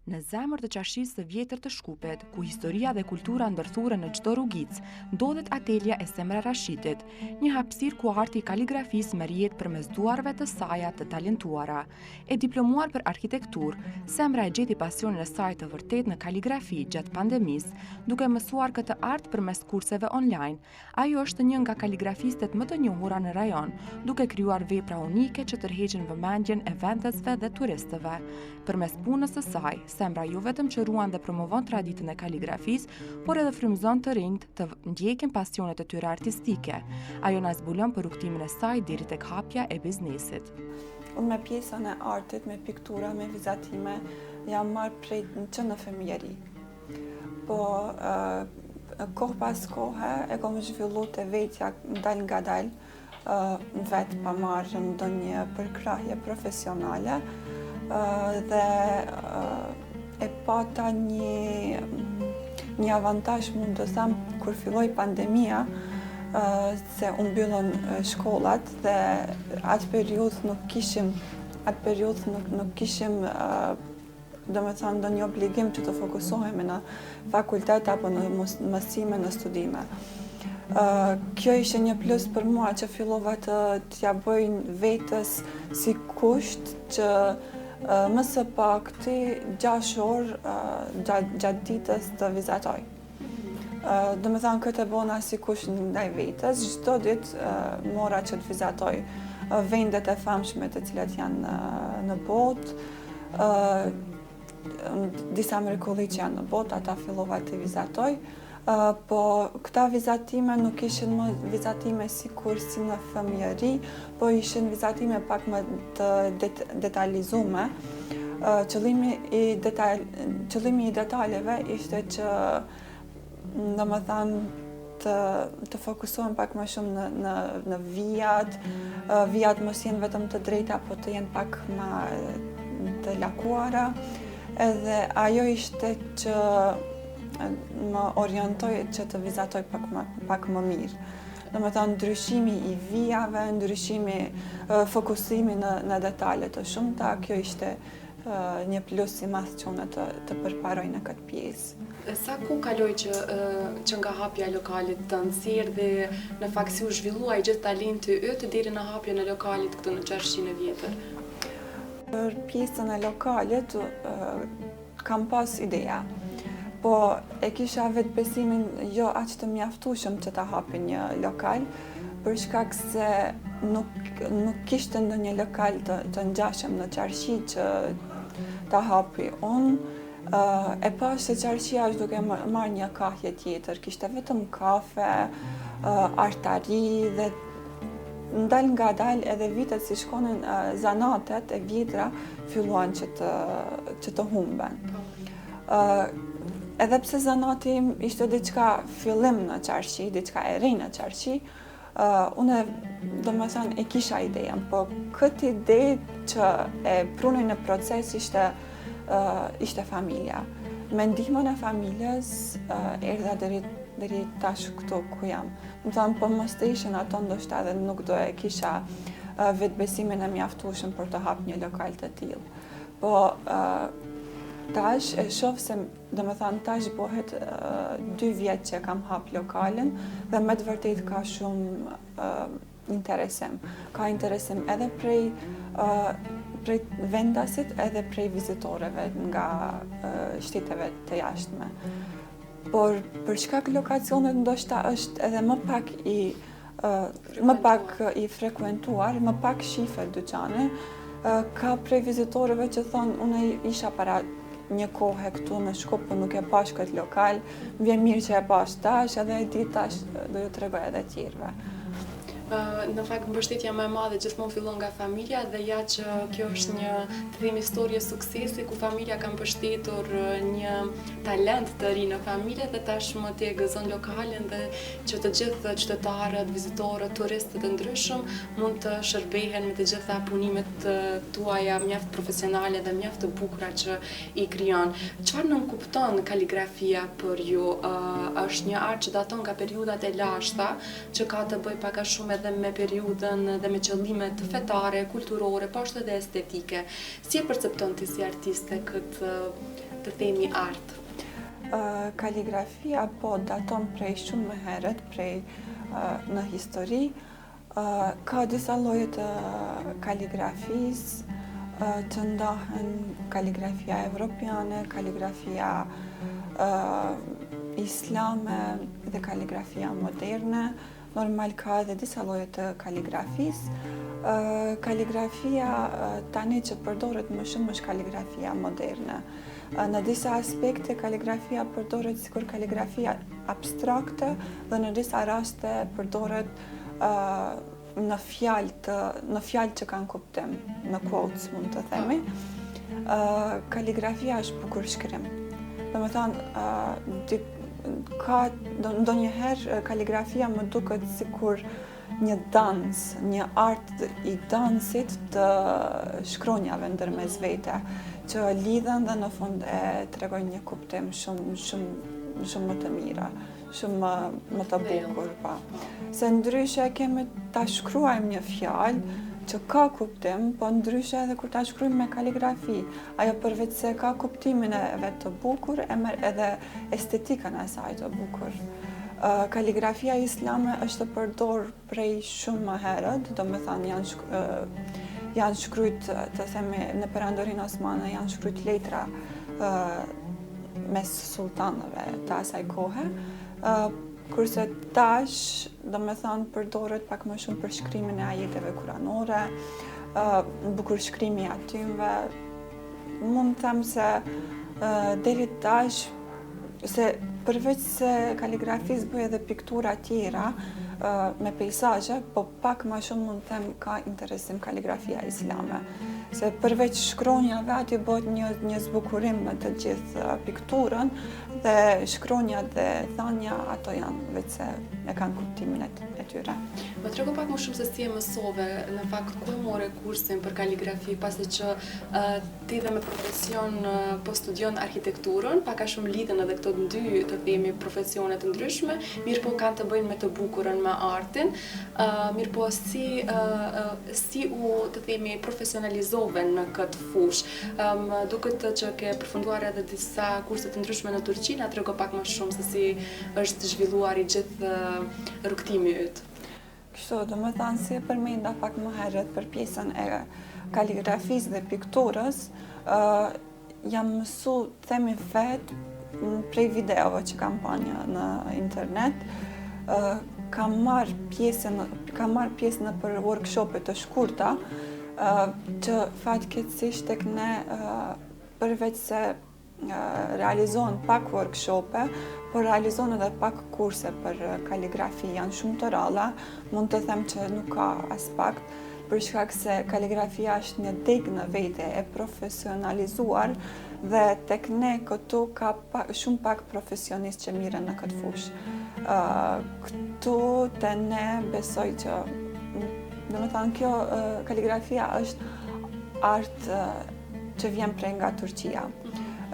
Në zemër të qashisë së vjetër të Shkupet, ku historia dhe kultura ndërthure në çdo rrugicë, ndodhet atelja e Semra Rashitit, një hapësirë ku arti i kaligrafisë merret përmes duarve të saja të talentuara. E diplomuar për arkitekturë, Semra e gjeti pasionin e saj të vërtet në kaligrafi gjatë pandemisë, duke mësuar këtë art përmes kurseve online. Ajo është një nga kaligrafistet më të njohura në rajon, duke krijuar vepra unike që tërheqin vëmendjen e vendësve dhe turistëve. Përmes punës së saj, Semra jo vetëm që ruan dhe promovon traditën e kaligrafisë, por edhe frymëzon të rinjt të ndjekin pasionet e tyre artistike. Ajo na zbulon për rrugtimin e saj deri tek hapja e biznesit. Unë me pjesën e artit, me piktura, me vizatime, jam marrë prej që në fëmijëri. Po, kohë pas kohë, e kom zhvillu të vetja dal nga dal, vetë pa marrë ndonjë përkrahje profesionale, dhe e pata një avantazh, mund të them, kur filloi pandemia, se u mbyllën shkollat dhe atë periudhë nuk kishim domethënë ndonjë obligim që të fokusohemi në fakultet apo në mësime, në studime. Kjo ishte një plus për mua që fillova t'ja bëj vetës si kusht që më së pakti 6 orë gjatë ditës të vizatoj. Domethënë këtë e bona si kusht ndaj vetës, çdo ditë mora që të vizatoj vendet e famshme të cilat janë në botë, disa mrekulli që janë në botë, ata fillova të vizatoj. Po këta vizatime nuk ishin më vizatime sikur si në fëmijëri, po ishin vizatime pak më të detalizume. Qëllimi i detaleve ishte që domethënë të fokusohen pak më shumë në vijat, vijat mos jenë vetëm të drejta, po të jenë pak më të lakuara, edhe ajo ishte që më orientoj që të vizatoj pak më mirë. Domethënë ndryshimi i vijave, ndryshimi, fokusimi në detale të shumta, kjo ishte një plus i madh që unë të përparoj në këtë pjesë. Sa ku kaloi që nga hapja e lokalit tënd si erdhi në fakt si u zhvillua i gjithë talenti yt deri në hapjen e lokalit këtu në Qarshinë e vjetër? Për pjesën e lokalit kam pas ideja. Po e kisha vetë besimin jo aq të mjaftueshëm që ta hapi një lokal, për shkak se nuk kishte ndonjë lokal të ngjashëm në Qarshi që ta hapi unë. E pash se Qarshia është duke marrë një kahje tjetër, kishte vetëm kafe, artari dhe ndal nga dal edhe vitet si shkonin zanatet e vjetra filluan që të humben. Edhe pse zanati im ishte diçka fillim në Qarshi, diçka e re në Qarshi, unë domethënë e kisha idejen, po këtë ide që e prunoj në proces ishte familja. Me ndihmën e familjes erdha deri tash këtu ku jam. Më thonë, po mos të ishin ato ndoshta edhe nuk do e kisha vetbesimin e mjaftueshëm për të hap një lokal të tillë. Po tash e shoh se domethënë tash bëhet 2 vjet që kam hap lokalin dhe me të vërtet ka shumë interesim. Ka interesim edhe prej vendasit edhe prej vizitorëve nga shteteve të jashtme. Por për shkak lokacionet ndoshta është edhe më pak i frekuentuar, më pak shihet dyqani. Ka prej vizitorëve që thonë unë isha para një kohë këtu në Shkup, po nuk e pash këtë lokal, më vjen mirë që e pash tash, edhe e di tash do ju tregoj edhe tjerëve. Në fakt mbështetja më e madhe gjithmonë fillon nga familja dhe ja që kjo është një të themi historie suksesi ku familja ka mbështetur një talent të ri në familje dhe tashmë t'i gëzon lokalin dhe që të gjithë qytetarët, vizitorët, turistët e ndryshëm mund të shërbehen me të gjitha punimet tuaja mjaft profesionale dhe mjaft të bukura që i krijon. Çfarë nënkupton kaligrafia për ju? Është një art që daton nga periudat e lashta që ka të bëjë pak a shumë edhe me periudhën dhe me qëllimet fetare, kulturore, po ashtu edhe estetike. Si e percepton ti si artiste këtë të themi art? Kaligrafia po daton prej shumë më herët, në histori. Ka disa lloje të kaligrafisë, të ndahen kaligrafia evropiane, kaligrafia islame dhe kaligrafia moderne. Normal ka edhe disa lloje të kaligrafisë. Kaligrafia tani që përdoret më shumë është kaligrafia moderne. Në disa aspekte kaligrafia përdoret sikur kaligrafia abstrakte dhe në disa raste përdoret në fjalë që kanë kuptim, në quotes mund të themi. Kaligrafia është bukur shkrim. Domethënë ndonjëherë kaligrafia më duket sikur një dans, një art i dansit të shkronjave ndërmes vete, që lidhen dhe në fund e tregojnë një kuptim shumë më të mira, shumë më të bukur, pa. Se ndryshe kemi ta shkruajmë një fjalë që ka kuptim, po ndryshe edhe kur ta shkruajmë me kaligrafi. Ajo përveç se ka kuptimin e vet të bukur, e merr edhe estetikën e saj të bukur. Kaligrafia islame është e përdorur prej shumë më herët, domethënë janë shkruajt, të themi, në perandorin osmane janë shkruajt letra mes sultanëve të asaj kohe, kurse tash, domethënë, përdoret pak më shumë për shkrimin e ajeteve kuranore, bukurshkrimi i atyve. Mund të them se deri tash, se përveç se kaligrafisë bëj edhe piktura tjera me peizazhe, po pak më shumë mund të them ka interesim kaligrafia islame. Se përveç shkronjave aty bëhet një zbukurim me të gjithë pikturën dhe shkronjat dhe thënia ato janë vetë se e kanë kuptimin e tyre. Më trego pak më shumë se si e mësove, në fakt ku e more kursin për kaligrafi, pasi që ti dhe me profesion po studion arkitekturën, pak a shumë lidhen edhe këto dy të themi profesione të ndryshme, mirë po kanë të bëjnë me të bukurën, me artin, mirë po si u të themi profesionalizove në këtë fush. Duket që ke përfunduar edhe disa kurse të ndryshme në Turqi, na trego pak më shumë se si është zhvilluar i gjithë rrugtimi yt. Kështu, domethënë si e përmenda pak më herët për pjesën e kaligrafisë dhe pikturës, jam mësu, themi vet, prej videove që kam pa në internet, kam marrë pjesë në për workshope të shkurta, që fatkeqësisht tek ne përveç se realizohen pak workshope, por realizohen edhe pak kurse për kaligrafi, janë shumë të ralla, mund të them që nuk ka as pak, për shkak se kaligrafia është një degë në vete e profesionalizuar dhe tek ne këtu ka shumë pak profesionistë që mirën në këtë fushë. Këtu te ne besoj që, domethënë kjo kaligrafia është art që vjen prej nga Turqia.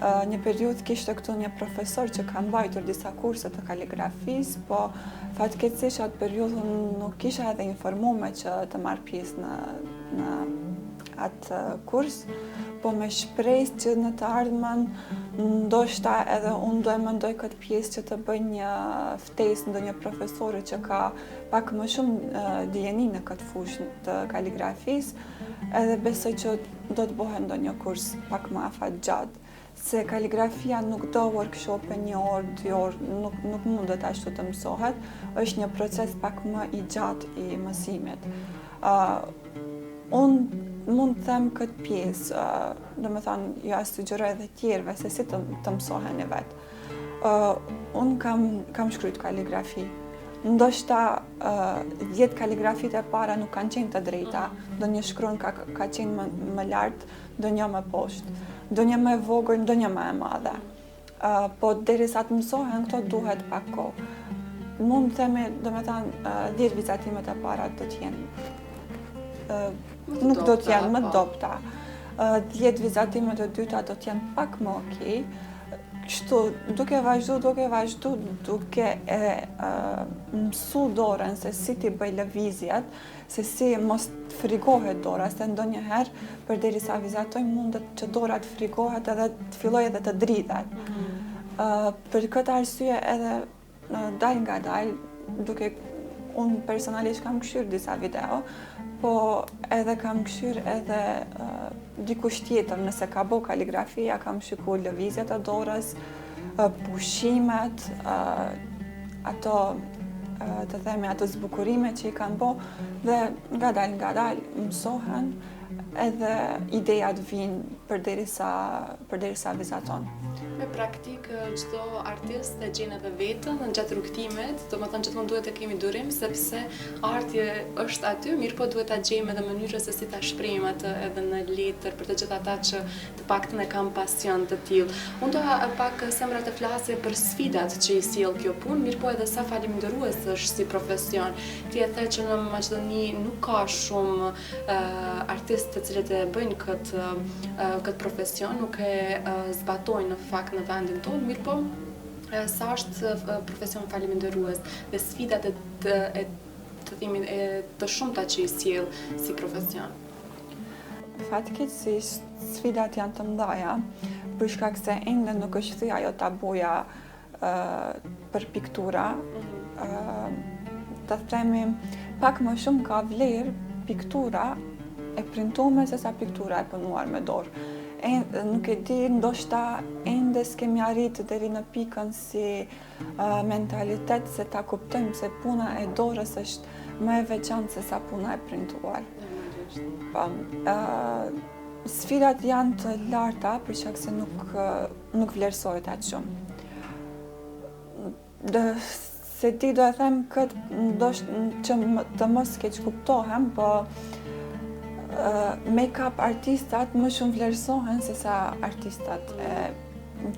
Një periudhë kishte këtu një profesor që ka mbajtur disa kurse të kaligrafisë, po fatkeqësisht atë periudhë nuk kisha edhe informuar që të marr pjesë në atë kurs, po me shpresë që në të ardhmen ndoshta edhe unë do e mendoj këtë pjesë që të bëj një ftesë ndonjë profesori që ka pak më shumë dijeni në këtë fushë të kaligrafisë, edhe besoj që do të bëhet ndonjë kurs pak më afatgjatë. Se kaligrafia nuk do workshope 1 orë, 2 orë, nuk mundet ashtu të mësohet, është një proces pak më i gjatë i mësimit. Unë mund të them këtë pjesë, domethënë ja sugjeroj edhe tjerëve se si të mësoheni vetë. Unë kam shkruajtur kaligrafi. Ndoshta 10 kaligrafit e para nuk kanë qenë të drejta, ndonjë shkron ka qenë më lart, ndonjë më poshtë, ndonjë më e vogël, ndonjë më e madhe. Po derisa të mësohen këto duhet pak kohë. Mund të themi, domethënë 10 vizatimet e para do të jenë nuk do të jenë më dobta. 10 vizatimet e dyta do të jenë pak më okay. Kështu, duke vazhdu, duke mësu dorën se si ti bëj lëvizjet, se si mos të frigohet dora, se ndonjëherë përderisa vizatoj mundet që dora të frigohet edhe të filloj edhe të dridhet. Për këtë arsye edhe dal nga dal, duke unë personalisht kam këshyr disa video, po edhe kam këshyr edhe dikush tjetër, nëse ka bo kaligrafia, kam shiku lëvizjet e dorës, pushimet, ato të themi ato zbukurime që i kanë bo, dhe nga dal mësohen edhe idejat vinë përderisa vizaton. Me praktik, çdo artist e gjen edhe vetën në gjatë rrugtimit, domethënë gjithmonë duhet të kemi durim, sepse arti është aty, mirë po duhet ta gjejmë edhe mënyrën se si ta shprehim atë edhe në letër për të gjithë ata që të paktën e kanë pasion të tillë. Unë do pak Semra të flasë për sfidat që i sjell kjo punë, mirë po edhe sa falëndërues është si profesion. Ti e the që në Maqedoni nuk ka shumë artistë të cilët e bëjnë këtë profesion, nuk e zbatojnë në fakt në vendin tonë, mirë po sa është profesion falëndërues dhe sfidat të shumta që i sjell si profesion. Fatkeqësisht sfidat janë të mëdha, për shkak se ende nuk është thënë ajo tabuja për piktura. Të themi pak më shumë ka vlerë piktura e printuar sesa piktura e punuar me dorë. Nuk e di, ndoshta ende s'kemi arritë deri në pikën si mentalitet se ta kuptojmë se puna e dorës është më e veçantë se sa puna e printuar. Sfidat janë të larta për shkak se nuk vlerësohet aq shumë. Se ti do e them këtë ndoshta që të mos keq kuptohem, po make-up artistat më shumë vlerësohen se sa artistat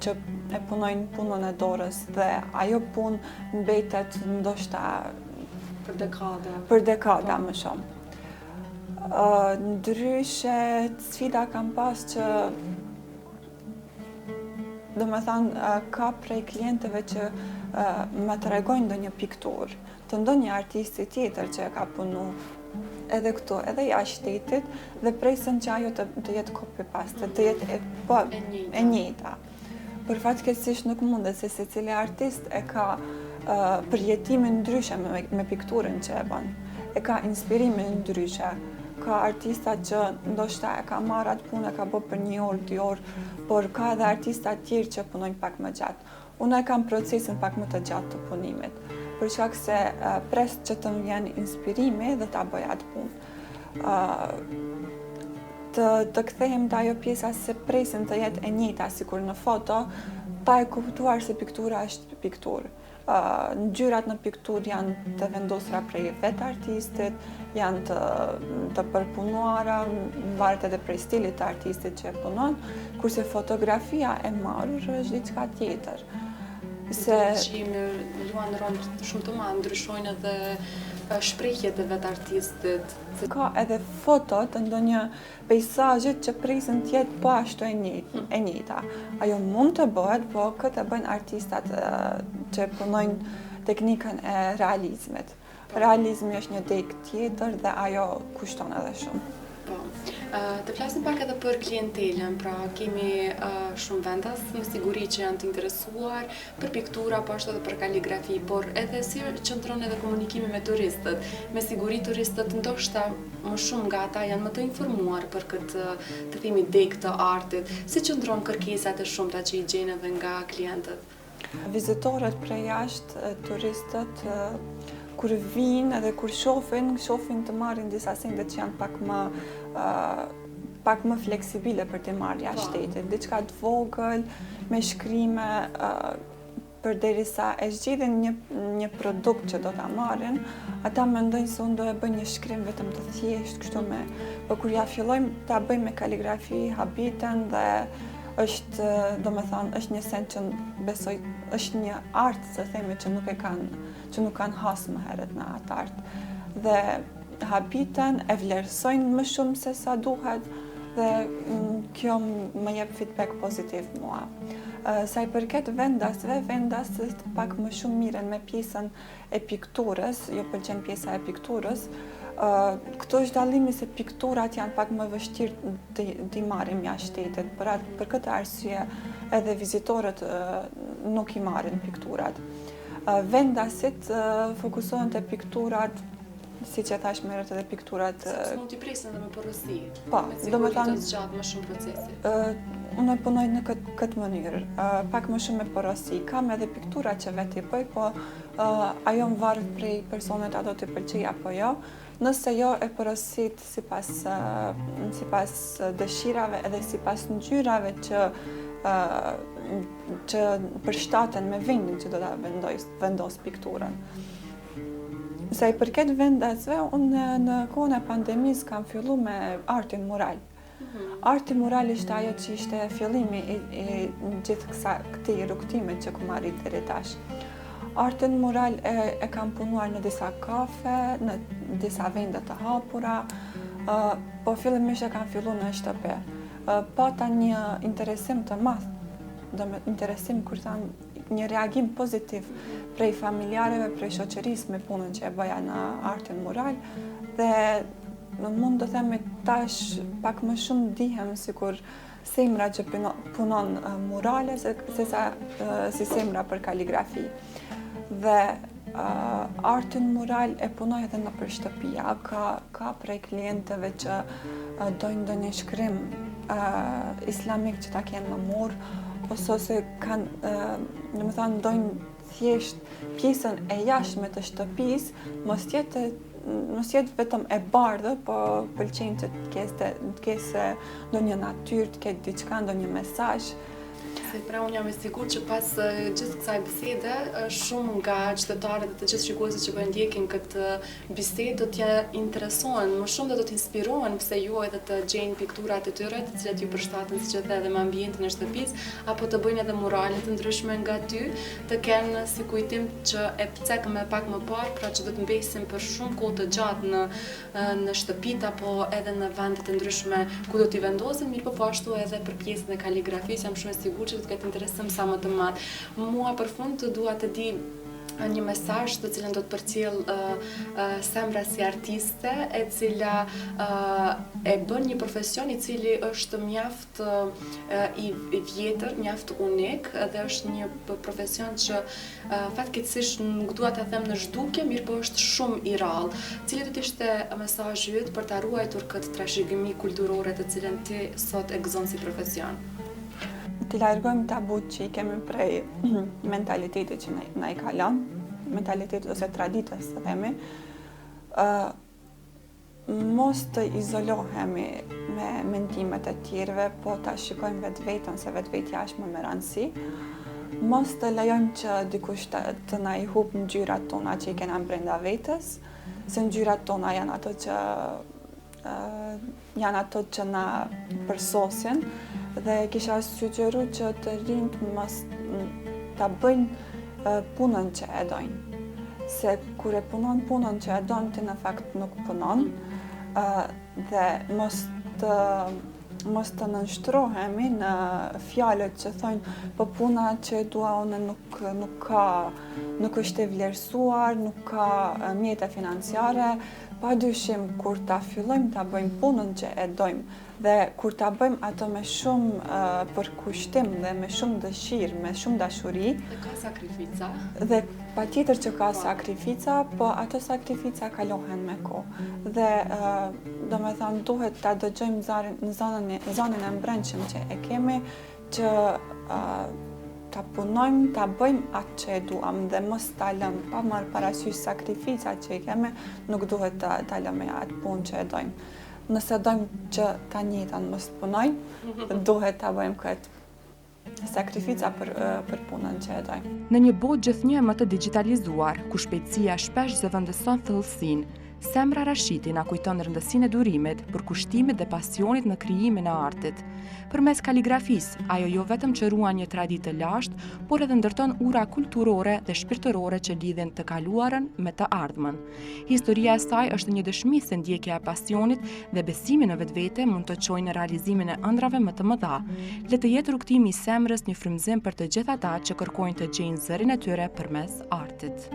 që e punojnë punën e dorës, dhe ajo punë mbetet ndoshta për dekada më shumë. Ndryshe, sfida kam pas që domethënë ka prej klientëve që më tregojnë ndonjë pikturë të ndonjë artisti tjetër që e ka punu edhe këtu, edhe jashtë shtetit, dhe presin që ajo të jetë copy-paste, të jetë e njëjta. Për fatkeqësisht nuk mundet, se secili artist e ka përjetimin ndryshe me pikturën që e bën, e ka inspirimin ndryshe. Ka artista që ndoshta e ka marrë atë punë, e ka bërë për 1 orë, 2 orë, por ka edhe artista tjerë që punojnë pak më gjatë. Unë e kam procesin pak më të gjatë të punimit, për shkak se pres që të më vjen inspirimi dhe ta bëj atë punë. Të kthehem te ajo pjesa se presin të jetë e njëjta, sikur në foto, pa e kuptuar se piktura është pikturë. Ngjyrat në pikturë janë të vendosura prej vetë artistit, janë të përpunuara, varet edhe prej stilit të artistit që e punon, kurse fotografia e marrur është diçka tjetër. Që luan rol shumë të madh, ndryshojnë edhe shprehjet e vetë artistit. Ka edhe foto të ndonjë peizazhit që presin të jetë po ashtu e njëjta. Ajo mund të bëhet, po këtë e bëjnë artistat që punojnë teknikën e realizmit. Realizmi është një deg tjetër dhe ajo kushton edhe shumë. Të flasim pak edhe për klientelën, pra kemi shumë vendas me siguri që janë të interesuar për piktura, po ashtu edhe për kaligrafi, por edhe si qëndron edhe komunikimi me turistët. Me siguri turistët ndoshta më shumë nga ata janë më të informuar për këtë, të themi, deg të artit. Si qëndron kërkesat e shumta që i gjen edhe nga klientët? Vizitorët prej jashtë, turistët, kur vinë edhe kur shohin të marrin disa sende që janë pak më fleksibile për të marrë jashtë shtetit. Diçka të vogël, me shkrime, përderisa e zgjidhin një produkt që do ta marrin, ata mendojnë se unë do e bëj një shkrim vetëm të thjeshtë, kështu me, por kur ja fillojmë ta bëjmë me kaligrafi, habiten dhe është, domethënë, është një send që besoj, është një art, të themi, që nuk kanë hasë më herët në atë art. Dhe habiten, e vlerësojnë më shumë se sa duhet, dhe kjo më jep feedback pozitiv mua. Sa I përket vendasve, vendaset pak më shumë miren me pjesën e pikturës, jo pëlqen pjesa e pikturës. Këto është dallimi se pikturat janë pak më vështirë t'i marrim jashtë shtetit. Për këtë arsye edhe vizitorët nuk I marrin pikturat. Vendasit fokusohen te pikturat, siç e thash më herët edhe pikturat. Sepse mund t'i presin edhe me porosi. Po, domethënë të zgjat më shumë procesi. Unë punoj në këtë mënyrë, pak më shumë me porosi. Kam edhe piktura që vetë I bëj, po ajo më varet prej personit a do t'i pëlqej apo jo. Nëse jo e porosit sipas dëshirave edhe sipas ngjyrave që përshtaten me vendin që do ta vendos pikturën. Sa I përket vendasve, unë në kohën e pandemisë kam filluar me artin mural. Arti mural ishte ajo që ishte fillimi I gjithë këtij rrugtimi që kam arrit deri tash. Artin mural e kam punuar në disa kafe, në disa vende të hapura, po fillimisht e kam filluar në shtëpi. Pata një interesim të madh, interesim kur tham një reagim pozitiv prej familjarëve, prej shoqërisë me punën që e bëja në artin mural dhe mund të them tash pak më shumë ndihem sikur semra që punon murale si semra për kaligrafi. Dhe artin mural e punoj edhe nëpër shtëpia, ka prej klientëve që dojnë ndonjë shkrim islamik që ta kenë në mur, ose kanë, domethënë dojnë thjesht pjesën e jashtme të shtëpisë, mos jetë vetëm e bardhë, po pëlqejnë që të ketë ndonjë natyrë, të ketë diçka, ndonjë mesazh. Se pra unë jam e sigurt që pas gjithë kësaj bisede, shumë nga qytetarët dhe të gjithë shikuesit që po ndjekin këtë bisedë do t'ja interesohen, më shumë do t'inspirohen pse ju edhe të gjejnë pikturat e tyre, të cilat ju përshtaten siç e the edhe me ambientin e shtëpisë, apo të bëjnë edhe murale të ndryshme nga ty, të kenë si kujtim që e cekëm pak më parë, pra që do të mbesin për shumë kohë të gjatë në shtëpitë apo edhe në vende të ndryshme ku do t'i vendosen, mirë po ashtu edhe për pjesën e kaligrafisë, jam shumë e sigurt që të ketë interesim sa më të madh. Mua për fund dua të di një mesazh të cilën do të përcjell Semra si artiste, e cila e bën një profesion I cili është mjaft I vjetër, mjaft unik, dhe është një profesion që fatkeqësisht nuk dua ta them në zhdukje, mirë po është shumë I rrallë. Cili do të ishte mesazhi yt për ta ruajtur këtë trashëgimi kulturore të cilën ti sot e gëzon si profesion? Të largojmë tabut që I kemi prej mentalitetit që na I kalon, mentalitetit ose traditës të themi, mos të izolohemi me mendimet e tjerëve, po ta shikojmë vetveten se vetvetja është më me rëndësi. Mos të lejojmë që dikush të na I hup ngjyrat tona që I kena brenda vetes, se ngjyrat tona janë ato që na përsosin. Dhe kisha sugjeru që të rinjt mos ta bëjnë punën që e dojnë. Se kur e punon punën që e dojnë, ti në fakt nuk punon, dhe mos të nënshtrohemi në fjalët që thonë po puna që e dua unë nuk është e vlerësuar, nuk ka mjete financiare. Padyshim kur ta fillojmë ta bëjmë punën që e dojmë dhe kur ta bëjmë ato me shumë përkushtim dhe me shumë dëshirë, me shumë dashuri. Dhe ka sakrifica. Dhe patjetër që ka sakrifica, po ato sakrifica kalohen me kohë. Dhe domethënë duhet ta dëgjojmë në zonën e mbrëmshëm që e kemi, që ta punojmë, ta bëjmë atë që e duam dhe mos ta lëmë pa marrë parasysh sakrificat që I kemi, nuk duhet ta lëmë atë punë që e dojmë. Nëse dojmë që ta njëjtën mos punojmë, duhet ta bëjmë këtë sakrifica për punën që e dojmë. Në një botë gjithnjë më të digitalizuar, ku shpejtësia shpesh zëvendëson thellësinë, Semra Rashidi na kujton rëndësinë e durimit, përkushtimit dhe pasionit në krijimin e artit. Përmes kaligrafisë, ajo jo vetëm që ruan një traditë të lashtë, por edhe ndërton ura kulturore dhe shpirtërore që lidhin të kaluarën me të ardhmen. Historia e saj është një dëshmi se ndjekja e pasionit dhe besimi në vetvete mund të çojë në realizimin e ëndrave më të mëdha. Le të jetë rrugtimi i Semrës një frymëzim për të gjithë ata që kërkojnë të gjejnë zërin e tyre përmes artit.